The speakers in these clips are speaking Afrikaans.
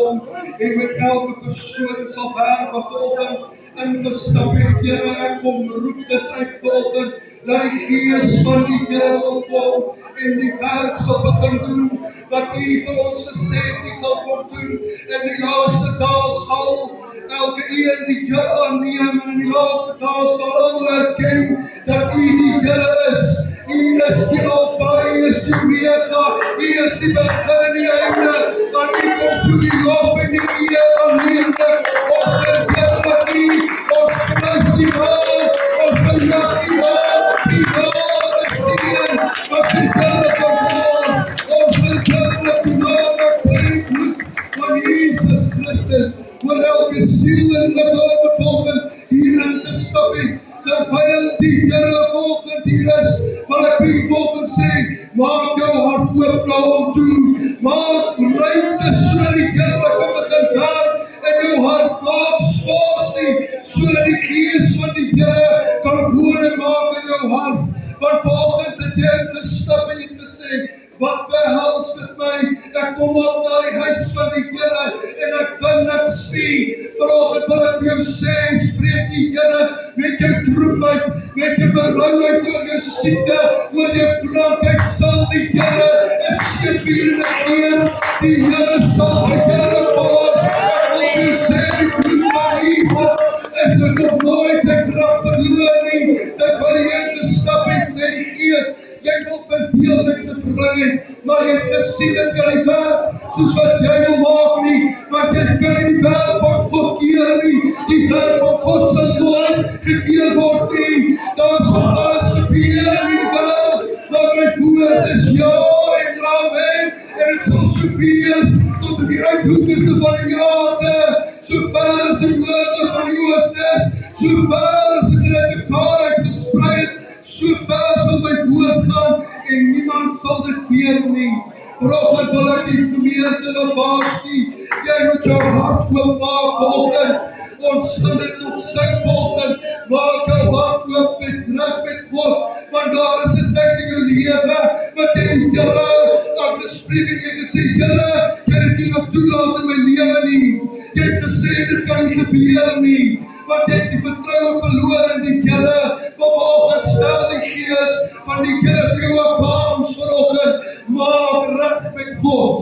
kom en met elke persoon sal werk wat volgens ingestap het. Here, ek kom roep dit uit volgens dat die Gees van die Here sal kom en die werk sal begin doen wat U vir ons gesê het U gaan kom doen. In die laaste dae sal elke een die Here aanneem en in die laaste dae sal almal erken dat U die Here is. U is die Alfa, U is die Omega, U is die begin en die einde. Aan U kom toe die lof en die eer aanneemde. Ons verheerlik U, ons prys U naam, ons verheerlik U naam, U naam is die een wat verheerlik word. Ons verheerlik U naam, ek preek bloed van Jesus Christus, oor elke siel en liggaam volgens hierin gestap het. Terwyl die Here volgens hier is, wil ek u volgens sê, maak jou hart oop na hom toe, maak ruimte sodat die Here kan begin werk in jou hart, maak spasie sodat die Gees van die Here kan woning maak in jou hart, want vanoggend het jy gestap en jy het gesê, wat behels dit my? Ek kom op na die huis van die Here en ek wil niks nie. Vanoggend wil ek vir jou sê, spreek die Here met jou droefheid, met jou verrouwheid oor jou siekte, oor jou krankheid, sal die Here 'n seëvierende Gees, die Here sal die Here word. Ek wil vir jou sê, die bloed van Jesus het nog nooit sy krag verloor nie. Terwyl jy ingestap het, sê die Gees, jy wil verdeelding gebring het, maar jy het gesien dit kan nie werk soos wat jy wil maak nie, want jy kan nie die werk van God keer nie, die werk van God sal nooit gekeer word nie, dan sal alles gebeur in die wêreld, maar my woord is ja en amen, en het sal so wees tot in die uithoekerste van die jare, so ver as die woorde van die oostes, so ver as dit in die mekaarheid gesprei is, so ver sal my woord gaan en niemand sal dit keer nie. Vanoggend wil ek die gemeente na waarsku, jy moet jou hart oop maak vanoggend. Ons gaan dit nog sing vanoggend. Maak jou hart oop met reg met God, want daar is 'n tyd in jou lewe wat jy die Here aangespreek en jy gesê, Here, jy het nie nog toelaat in my lewe nie. Jy het gesê dit kan nie gebeur nie, want jy het die vertroue verloor in die Here. Vanoggend stel die Gees van die Here vir jou 'n kans vanoggend. Maak reg met God.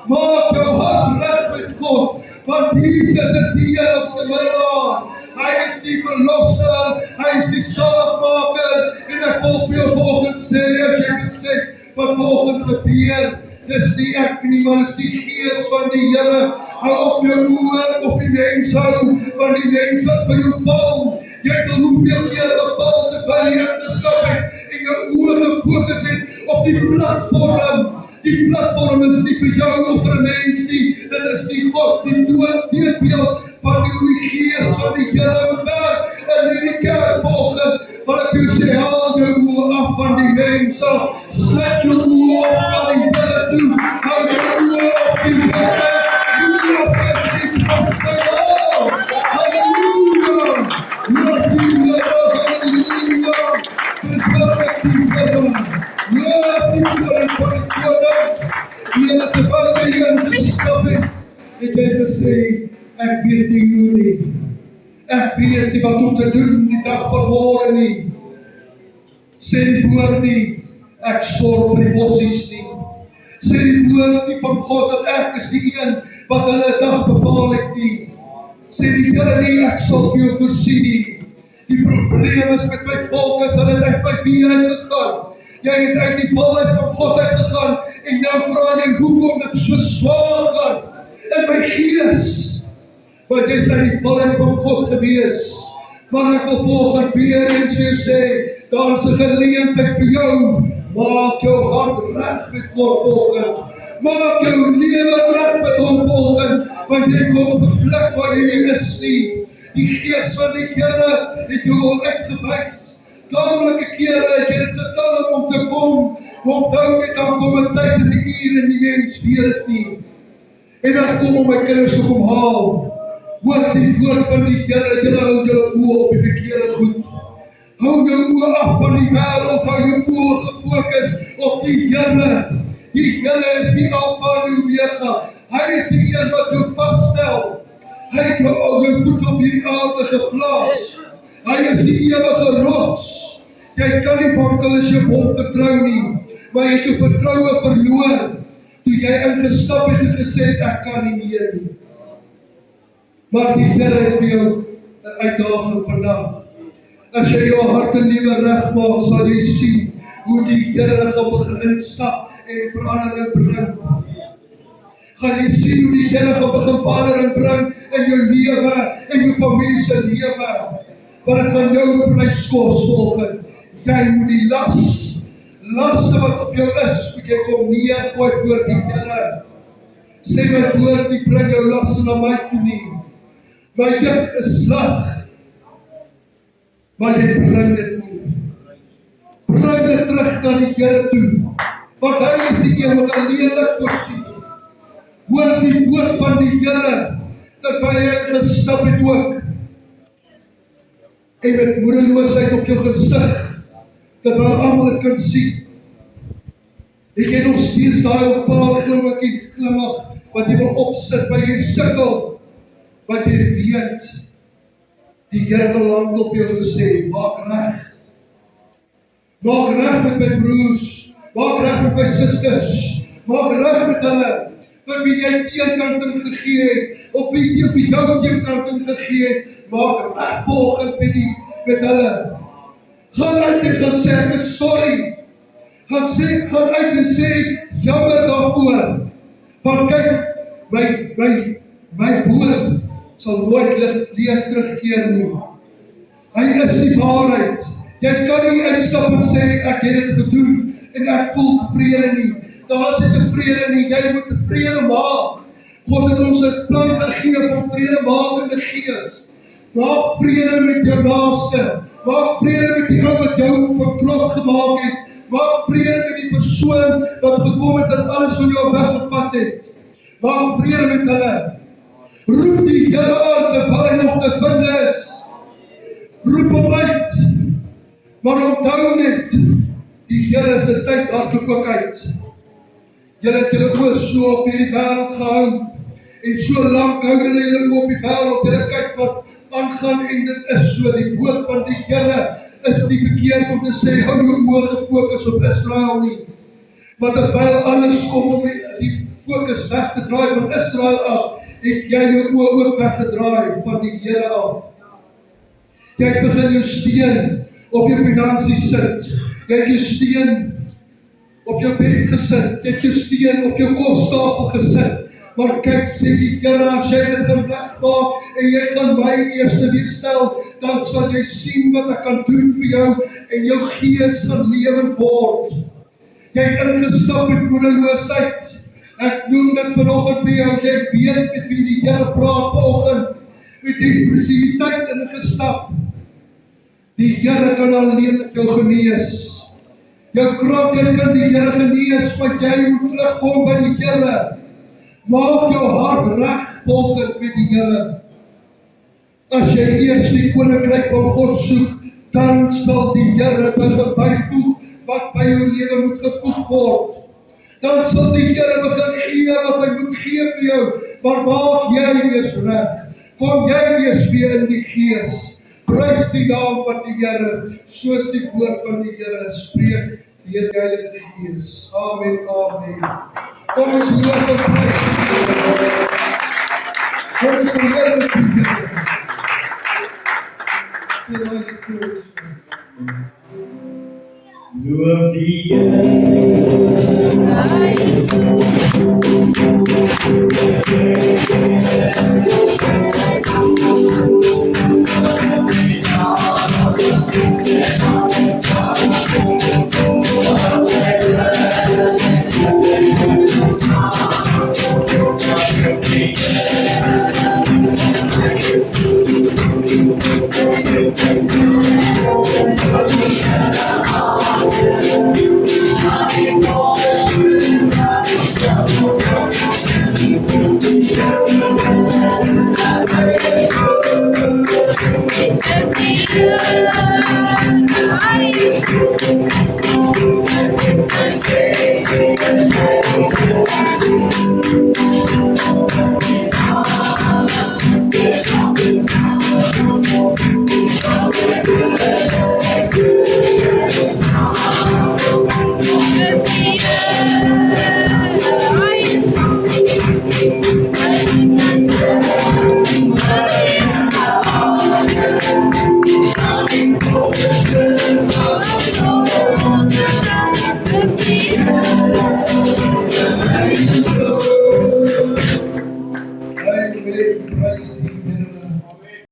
Maak jou hart reg met God, want Jesus is die enigste middelaar. Hy is die verlosser, hy is die saligmaker, en ek wil vir jou vanoggend sê, as jy besef wat vanoggend gebeur, dis nie ek nie, maar dis die Gees van die Here. Hou op jou oor op die mens hou, want die mens wat vir jou val. Jy het al hoeveel keer geval terwyl jy ingestap het en jou oor gefokus het op die platform. Die platform is nie vir jou of vir 'n mens nie, dit is die God, die teenbeeld van die Gees van die Here wat werk in hierdie kerk volgend. Wat ek jou sê, haal jou oor af van die mense, sluit jou oor op na die Here toe, hou jou oor op die Here, oor op die Vaste. Halleluja! Loof die Here, halleluja! Verheerlik die Here, loof die Here vir die konings, die Here terwyl jy ingestap het jy gesê, ek weet nie hoe nie, ek weet nie wat om te doen die dag van môre nie, sê die woord nie, ek sorg vir die bossies nie, sê die woord nie van God dat ek is die een wat hulle dag bepaal het nie, sê die Here nie, ek sal vir jou voorsien nie, die probleem is met my volk is hulle het uit my wie uitgegaan, jy het uit die volheid van God uitgegaan en nou vra jy hoekom dit so swaar gaan in my gees, want jy is uit die volheid van God gewees, maar ek wil volgend weer en so sê, daar is 'n geleentheid vir jou, maak jou hart reg met God volgend, maak jou lewe reg met hom volgend, want jy kom op 'n plek waar jy nie is nie, die Gees van die Here het jou al uitgewys, tamelike kere het jy dit getal om te kom, onthou net, daar kom 'n tyd in die uur en die mens weet dit nie, en ek kom om my kinders te kom haal, hoor die woord van die Here, julle hou julle oë op die verkeerde goed, hou jou oë af van die wêreld, hou jou oë gefokus op die Here is die Alfa en die Omega, Hy is die een wat jou vasstel. Hy het jou voet op hierdie aarde geplaas. Hy is die ewige rots. Jy kan nie wankel as jy op hom vertrou nie, maar jy het jou vertroue verloor toe jy ingestap het en gesê het, ek kan nie meer nie. Maar die Here het vir jou 'n uitdaging vandag. As jy jou hart en lewe regmaak, sal jy sien hoe die Here gaan begin instap en verandering bring. Gaan jy sien hoe die Here gaan begin verandering bring in jou lewe, in jou familie se lewe. Want dit gaan jou prys kos volgens. Jy moet die laste wat op jou is, moet jy kom neergooi voor die Here. Sê my woord, die bring jou laste na my toe nie. My juk is slag, maar jy bring dit nie. Bring dit terug na die Here toe, want hy is die een wat alleenlik voorsien. Hoor die woord van die Here, terwyl jy gestap het ook, en met moedeloosheid op jou gesig, terwyl almal dit kan sien. Het jy nog steeds daai op paal glimlag, wat jy wil opsit, waar jy sukkel, wat jy weet, die Here het al lank vir jou gesê, maak reg. Maak reg met my broers, maak reg met my susters, maak reg met hulle, vir wie jy teenkanting gegee het, of wie jy vir jou teenkanting gegee het, maak reg volgend met hulle. Gaan uit en gaan sê, ek is sorry. Gaan uit en sê, jammer daarvoor. Want kyk, my woord sal nooit leeg terugkeer nie. Hy is die waarheid. Jy kan nie uitstap en sê, ek het dit gedoen, en ek voel tevrede nie. Daar is nie tevrede nie, jy moet tevrede maak. God het ons 'n plan gegee van vredemakende gees. Maak vrede met jou naaste. Maak vrede met die ou wat jou verkrot gemaak het. Maak vrede met die persoon wat gekom het en alles van jou weggevat het. Maak vrede met hulle. Roep die Here aan terwyl hy nog te vind is. Roep hom uit. Maar onthou net, die Here se tyd hardloop ook uit. Julle het julle oë so op hierdie wêreld gehou, en so lank hou julle julle oë op die wêreld, julle kyk wat aangaan, en dit is so, die woord van die Here is nie verkeerd om te sê, hou jou oë gefokus op Israel nie. Maar terwyl alles kom om die fokus weg te draai van Israel af, het jy jou oë ook weggedraai van die Here af. Jy begin jou steen op jou finansies sit, jy het jou steen op jou bed gesit, jy het jou steen op jou kostafel gesit, maar kyk, sê die Here, as jy dit gaan wegmaak, en jy gaan my eerste weer stel, dan sal jy sien wat ek kan doen vir jou, en jou gees gaan lewend word. Jy het ingestap met moedeloosheid. Ek noem dit vanoggend vir jou, jy weet met wie die Here praat vanoggend, met depressiwiteit ingestap. Die Here kan alleen jou genees. Jou kranke kan die Here genees, want jy moet terugkom by die Here. Maak jou hart reg volgend met die Here. As jy eers die koninkryk van God soek, dan sal die Here begin byvoeg wat by jou lewe moet gevoeg word. Dan sal die Here begin gee wat hy moet gee vir jou, maar maak jy eers reg. Kom jy eers weer in die gees. Prys die naam van die Here, soos die woord van die Here spreek deur die Heilige Gees. Amen, amen. Kom ons loof en prys die Here. Kom ons verheerlik die Here. Loof die Here. Yeah.